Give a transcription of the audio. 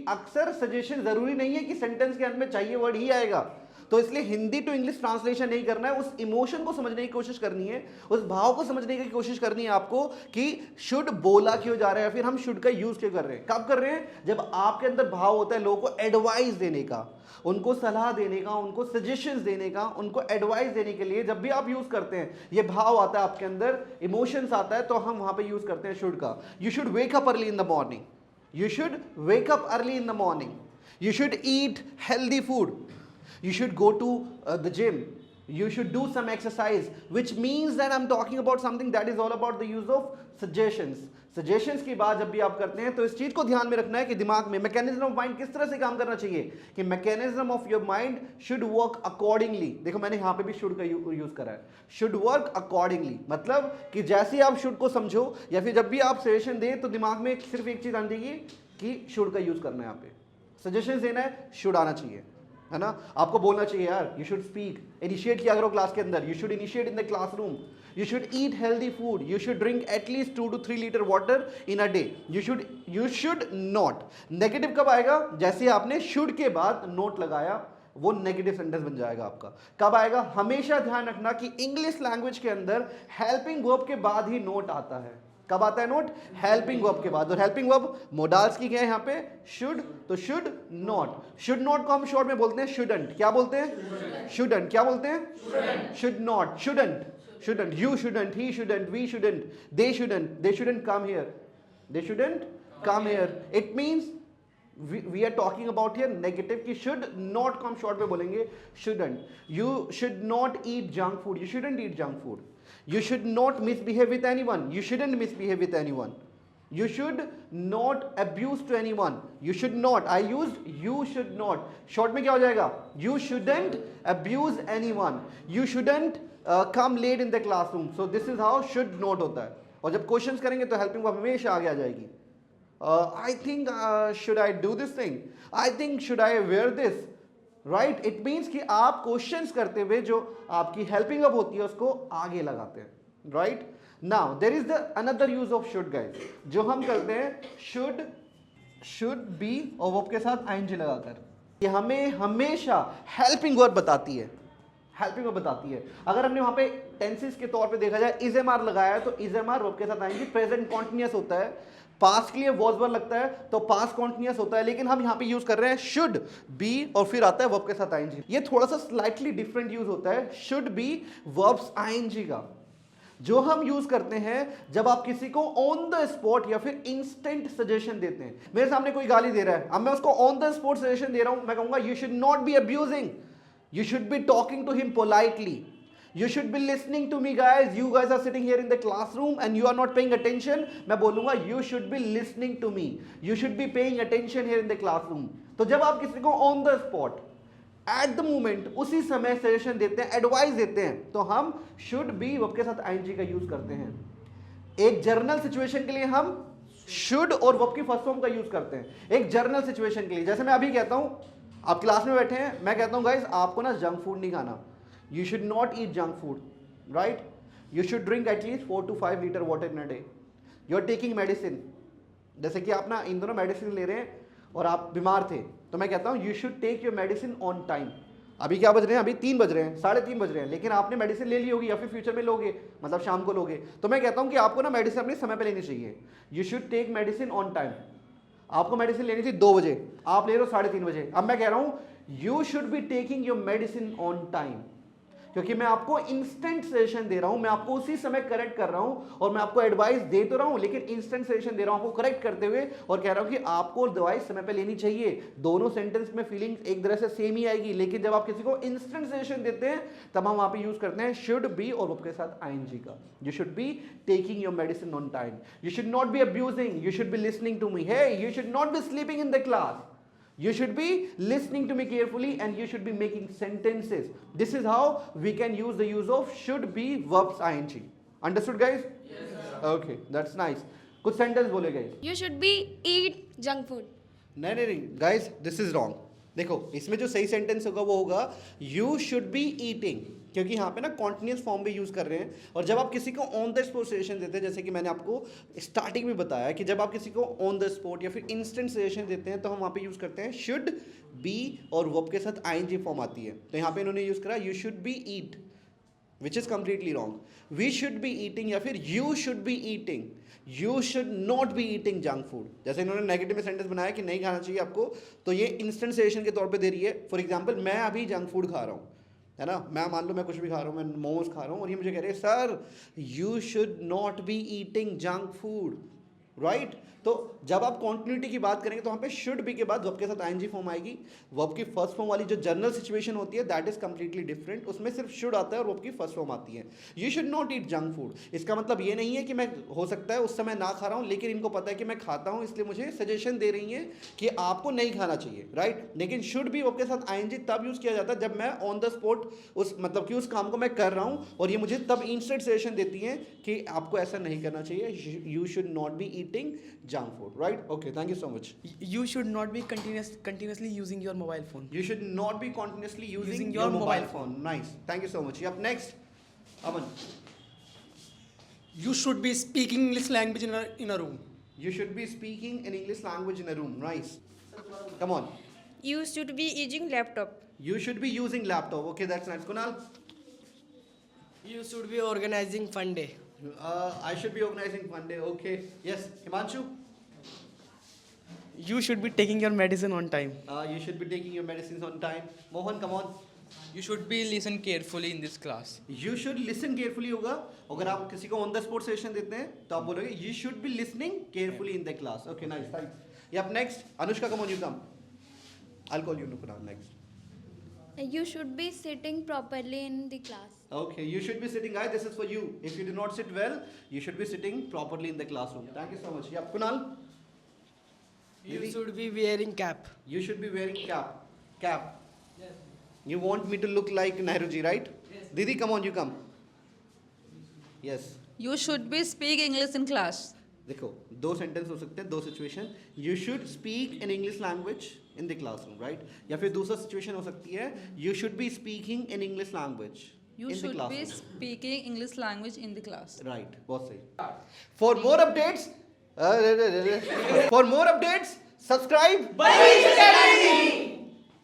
अक्सर सजेशन जरूरी नहीं है कि सेंटेंस के अंत में चाहिए वर्ड ही आएगा, तो इसलिए हिंदी टू इंग्लिश ट्रांसलेशन नहीं करना है, उस इमोशन को समझने की कोशिश करनी है, उस भाव को समझने की कोशिश करनी है आपको कि शुड बोला क्यों जा रहा है, फिर हम शुड का यूज क्यों कर रहे हैं। कब कर रहे हैं? जब आपके अंदर भाव होता है लोगों को एडवाइस देने का, उनको सलाह देने का, उनको सजेशंस देने का, उनको एडवाइस देने के लिए जब भी आप यूज करते हैं, ये भाव आता है आपके अंदर, इमोशंस आता है, तो हम वहां पे यूज करते हैं शुड का। You should wake up early in the morning, you should wake up early in the morning, you should eat healthy food, you should go to the gym, you should do some exercise, which means that I'm talking about something that is all about the use of suggestions. Suggestions की बात जब भी आप करते हैं तो इस चीज को ध्यान में रखना है कि दिमाग में मैकेनिज्म ऑफ माइंड किस तरह से काम करना चाहिए, कि mechanism of your mind should work accordingly. देखो मैंने यहां पे भी शुड का यूज करा है, शुड वर्क अकॉर्डिंगली, मतलब कि जैसे आप शुड को समझो या फिर जब भी आप सजेशन दें तो दिमाग में सिर्फ एक चीज आनी चाहिए कि शुड का यूज करना है। यहाँ पे सजेशन देना है, शुड आना चाहिए, है ना। आपको बोलना चाहिए यार, यू शुड स्पीक, इनिशिएट किया करो क्लास के अंदर, you should initiate in the classroom, you should eat healthy food, you should drink at least 2 to 3 liter water in a day, you should not। Negative कब आएगा? जैसे आपने should के बाद नोट लगाया, वो नेगेटिव सेंटेंस बन जाएगा आपका। कब आएगा? हमेशा ध्यान रखना कि इंग्लिश लैंग्वेज के अंदर हेल्पिंग वर्ब के बाद ही नोट आता है। कब आता है नोट? हेल्पिंग वर्ब के बाद। और हेल्पिंग वर्ब मोडाल्स की क्या है यहाँ पे? शुड, तो शुड नॉट। शुड नॉट को हम शॉर्ट में बोलते हैं शुडंट। क्या बोलते हैं? शुडंट। क्या बोलते हैं? Should not, shouldn't, shouldn't, you shouldn't, he shouldn't, we shouldn't, they shouldn't come here, they shouldn't come here। It means we are talking about here negative कि should not को हम short में बोलेंगे shouldn't। You should not eat junk food, you shouldn't eat junk food। You should not misbehave with anyone, you shouldn't misbehave with anyone। You should not abuse to anyone, you should not, I used you should not, short में क्या हो जाएगा? You shouldn't abuse anyone, you shouldn't come late in the classroom। so this is how should not होता है। और जब questions करेंगे तो हेल्पिंग वर्ब हमेशा आगे आ जाएगी। I think should I do this thing, I think should I wear this, right? it means कि आप क्वेश्चंस करते हुए जो आपकी हेल्पिंग वर्ब होती है उसको आगे लगाते हैं, right? now there is the another use of should guys, जो हम करते हैं should be और वर्ब के साथ ing लगाकर, ये हमें हमेशा हेल्पिंग वर्ब बताती है, हेल्पिंग वर्ब बताती है। अगर हमने वहां पे टेंसेस के तौर पे देखा जाए, इज एम आर लगाया है तो इज एम आर वर्ब के साथ आएंगे, प्रेजेंट कॉन्टिन्यूअस होता है, पास्ट के लिए वॉज वर्ब लगता है तो पास्ट कॉन्टिन्यूअस होता है, लेकिन हम यहाँ पे यूज कर रहे हैं शुड बी और फिर आता है वर्ब के साथ आईएनजी। ये थोड़ा सा स्लाइटली डिफरेंट यूज होता है शुड बी वर्ब्स आईएनजी का, जो हम यूज करते हैं जब आप किसी को ऑन द स्पॉट या फिर इंस्टेंट सजेशन देते हैं। मेरे सामने कोई गाली दे रहा है, अब मैं उसको ऑन द स्पॉट सजेशन दे रहा हूं, मैं कहूंगा you should not be abusing, you should be talking to him politely, you should be listening to me guys, you guys are sitting here in the classroom and you are not paying attention, मैं बोलूंगा you should be listening to me, you should be paying attention here in the classroom। तो जब आप किसी को on the spot at the moment उसी समय suggestion देते हैं, एडवाइस देते हैं, तो हम should be वर्ब के साथ ing का यूज करते हैं। एक जर्नल सिचुएशन के लिए हम should और वर्ब की फर्स्ट फॉर्म का यूज करते हैं। एक जर्नल सिचुएशन के लिए, जैसे मैं अभी कहता हूं, आप क्लास में बैठे हैं, मैं कहता हूं गाइस आपको ना जंक फूड नहीं खाना, you should not eat junk food, right? You should drink at least 4 to 5 litre water in a day, you are taking medicine, जैसे कि आप ना इन दोनों मेडिसिन ले रहे हैं और आप बीमार थे, तो मैं कहता हूं you should take your medicine on time. अभी क्या बज रहे हैं? अभी 3 बज रहे हैं, 3:30 बज रहे हैं, लेकिन आपने मेडिसिन ले ली होगी या फिर फ्यूचर में लोगे, मतलब शाम को लोगे, तो मैं कहता हूं कि आपको ना मेडिसिन अपने समय पर लेनी चाहिए, you should take medicine on time. आपको मेडिसिन लेनी थी 2 बजे, आप ले रहे हो 3:30 बजे, अब मैं कह रहा हूं you should be taking your medicine on time, क्योंकि मैं आपको इंस्टेंट सजेशन दे रहा हूं, मैं आपको उसी समय करेक्ट कर रहा हूं और मैं आपको एडवाइस दे तो रहा हूं, लेकिन इंस्टेंट सजेशन दे रहा हूं आपको करेक्ट करते हुए और कह रहा हूं कि आपको दवाई समय पे लेनी चाहिए। दोनों सेंटेंस में फीलिंग एक तरह से सेम ही आएगी, लेकिन जब आप किसी को इंस्टेंट सजेशन देते हैं तब हम वहां पे यूज करते हैं शुड बी और वर्ब के साथ आईएनजी का। You should be taking your medicine on time, you should not be abusing, you should be listening to me, hey you should not be sleeping in the class, you should be listening to me carefully and you should be making sentences। this is how we can use the use of should be verbs ing। understood guys? yes sir। okay that's nice। कुछ sentence बोले guys। You should be eat junk food। नहीं guys this is wrong, देखो इसमें जो सही sentence होगा वो होगा यू शुड बी ईटिंग, क्योंकि यहाँ पे ना कॉन्टिन्यूस फॉर्म भी यूज कर रहे हैं। और जब आप किसी को ऑन द स्पॉट सजेशन देते हैं, जैसे कि मैंने आपको स्टार्टिंग में बताया कि जब आप किसी को ऑन द स्पॉट या फिर इंस्टेंट सजेशन देते हैं तो हम वहाँ पे यूज करते हैं शुड बी और वर्ब के साथ आईएनजी फॉर्म आती है। तो यहाँ पे इन्होंने यूज करा you should be eat, which is completely wrong. We should be eating या फिर you should be eating, you should not be eating junk food. जैसे इन्होंने नेगेटिव में सेंटेंस बनाया कि नहीं खाना चाहिए आपको, तो ये इंस्टेंट सजेशन के तौर पे दे रही है। फॉर एग्जांपल मैं अभी जंक फूड खा रहा हूँ, है ना, मैं मान लो मैं कुछ भी खा रहा हूँ, मैं मोमोज खा रहा हूँ और ये मुझे कह रहे हैं sir you should not be eating junk food, right. तो जब आप कॉन्टिन्यूटी की बात करेंगे तो वहाँ पे शुड बी के बाद वर्ब के साथ आईएनजी फॉर्म आएगी। वर्ब की फर्स्ट फॉर्म वाली जो जनरल सिचुएशन होती है दैट इज कंप्लीटली डिफरेंट, उसमें सिर्फ शुड आता है और वर्ब की फर्स्ट फॉर्म आती है। You should not eat junk food, इसका मतलब ये नहीं है कि मैं हो सकता है उस समय ना खा रहा हूँ लेकिन इनको पता है कि मैं खाता हूँ इसलिए मुझे सजेशन दे रही है कि आपको नहीं खाना चाहिए, राइट। लेकिन शुड बी वर्ब के साथ आईएनजी तब यूज किया जाता है जब मैं ऑन द स्पॉट उस मतलब कि उस काम को मैं कर रहा हूँ और ये मुझे तब इंस्टेंट सजेशन देती है कि आपको ऐसा नहीं करना चाहिए, you should not be eating junk food, right. Okay, thank you so much. You should not be continuously using your mobile phone. You should not be continuously using your mobile phone. Nice. Thank you so much. Up next, Aman. You should be speaking English language in a room. You should be speaking an English language in a room. Nice. Come on. You should be using laptop. You should be using laptop. Okay, that's nice. Kunal. You should be organizing fun day. I should be organizing fun day. Okay. Yes. Himanshu. You should be taking your medicine on time. You should be taking your medicines on time. Mohan, come on. You should be listen carefully in this class. You should listen carefully होगा। अगर आप किसी को on the spot session देते हैं तो आप बोलोगे you should be listening carefully in the class. Okay, nice. Thanks. Yeah, up next, Anushka, come on, you come. I'll call you Kunal next. You should be sitting properly in the class. Okay, you should be sitting. Guys, this is for you. If you do not sit well, you should be sitting properly in the classroom. Thank you so much. Yeah, Kunal. You Didi? should be wearing cap. You should be wearing cap. Cap. Yes. You want me to look like Nehruji, right? Yes. Didi, come on, you come. Yes. You should be speak English in class. देखो दो sentence हो सकते हैं, दो situation. You should speak in English language in the classroom, right. या फिर दूसरा situation हो सकती है you should be speaking in English language You should be speaking English language in the class. Right, बहुत सही। For more updates for more updates subscribe